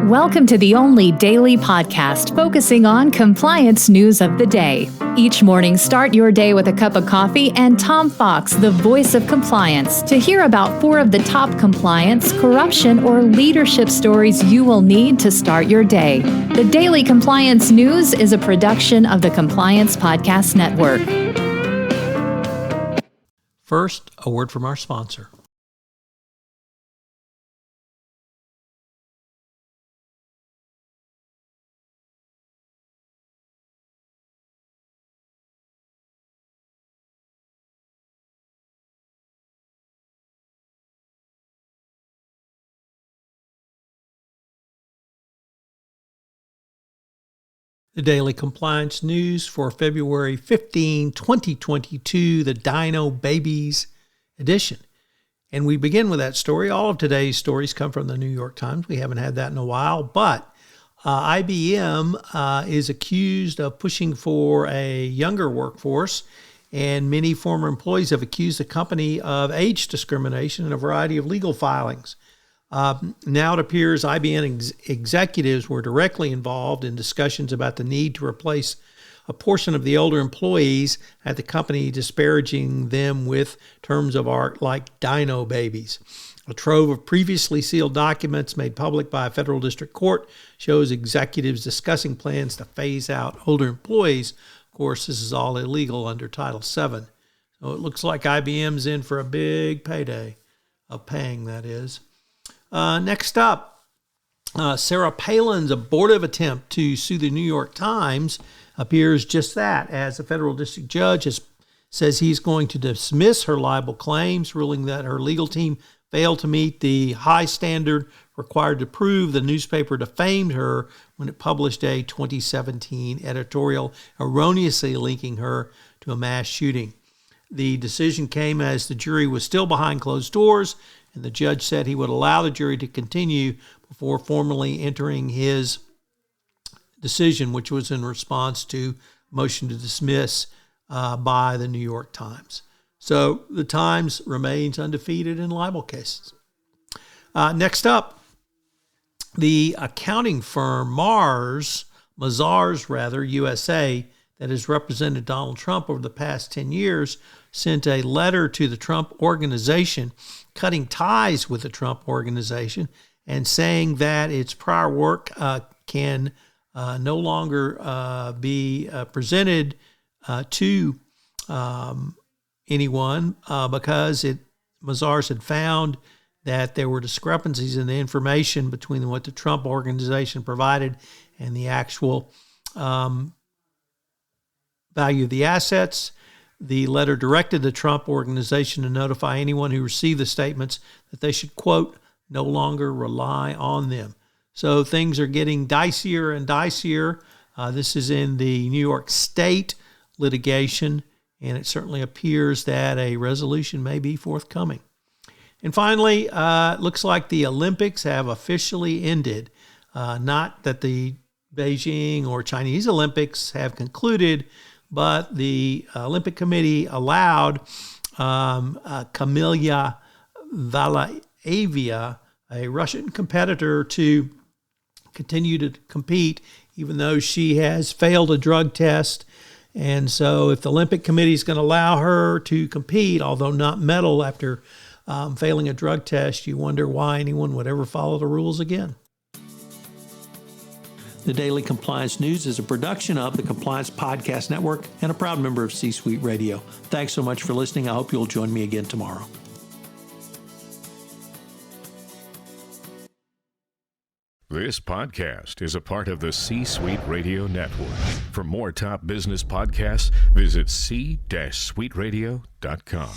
Welcome to the only daily podcast focusing on compliance news of the day. Each morning, start your day with a cup of coffee and Tom Fox, the voice of compliance, to hear about 4 of the top compliance, corruption, or leadership stories you will need to start your day. The Daily Compliance News is a production of the Compliance Podcast Network. First, a word from our sponsor. The Daily Compliance News for February 15, 2022, the Dinobabies edition. And we begin with that story. All of today's stories come from the New York Times. We haven't had that in a while, but IBM is accused of pushing for a younger workforce, and many former employees have accused the company of age discrimination in a variety of legal filings. Now it appears IBM executives were directly involved in discussions about the need to replace a portion of the older employees at the company, disparaging them with terms of art like Dinobabies. A trove of previously sealed documents made public by a federal district court shows executives discussing plans to phase out older employees. Of course, this is all illegal under Title VII. So it looks like IBM's in for a big payday of paying, that is. Next up, Sarah Palin's abortive attempt to sue the New York Times appears just that, as a federal district judge says he's going to dismiss her libel claims, ruling that her legal team failed to meet the high standard required to prove the newspaper defamed her when it published a 2017 editorial erroneously linking her to a mass shooting. The decision came as the jury was still behind closed doors, and the judge said he would allow the jury to continue before formally entering his decision, which was in response to a motion to dismiss by the New York Times. So the Times remains undefeated in libel cases. Next up, the accounting firm Mazars USA, that has represented Donald Trump over the past 10 years, sent a letter to the Trump organization cutting ties with the Trump organization and saying that its prior work can no longer be presented to anyone because Mazars had found that there were discrepancies in the information between what the Trump organization provided and the actual value of the assets. The letter directed the Trump organization to notify anyone who received the statements that they should, quote, no longer rely on them. So things are getting dicier and dicier. This is in the New York State litigation, and it certainly appears that a resolution may be forthcoming. And finally, it looks like the Olympics have officially ended. Not that the Beijing or Chinese Olympics have concluded, but the Olympic Committee allowed Kamila Valieva, a Russian competitor, to continue to compete, even though she has failed a drug test. And so if the Olympic Committee is going to allow her to compete, although not medal after failing a drug test, you wonder why anyone would ever follow the rules again. The Daily Compliance News is a production of the Compliance Podcast Network and a proud member of C-Suite Radio. Thanks so much for listening. I hope you'll join me again tomorrow. This podcast is a part of the C-Suite Radio Network. For more top business podcasts, visit c-suiteradio.com.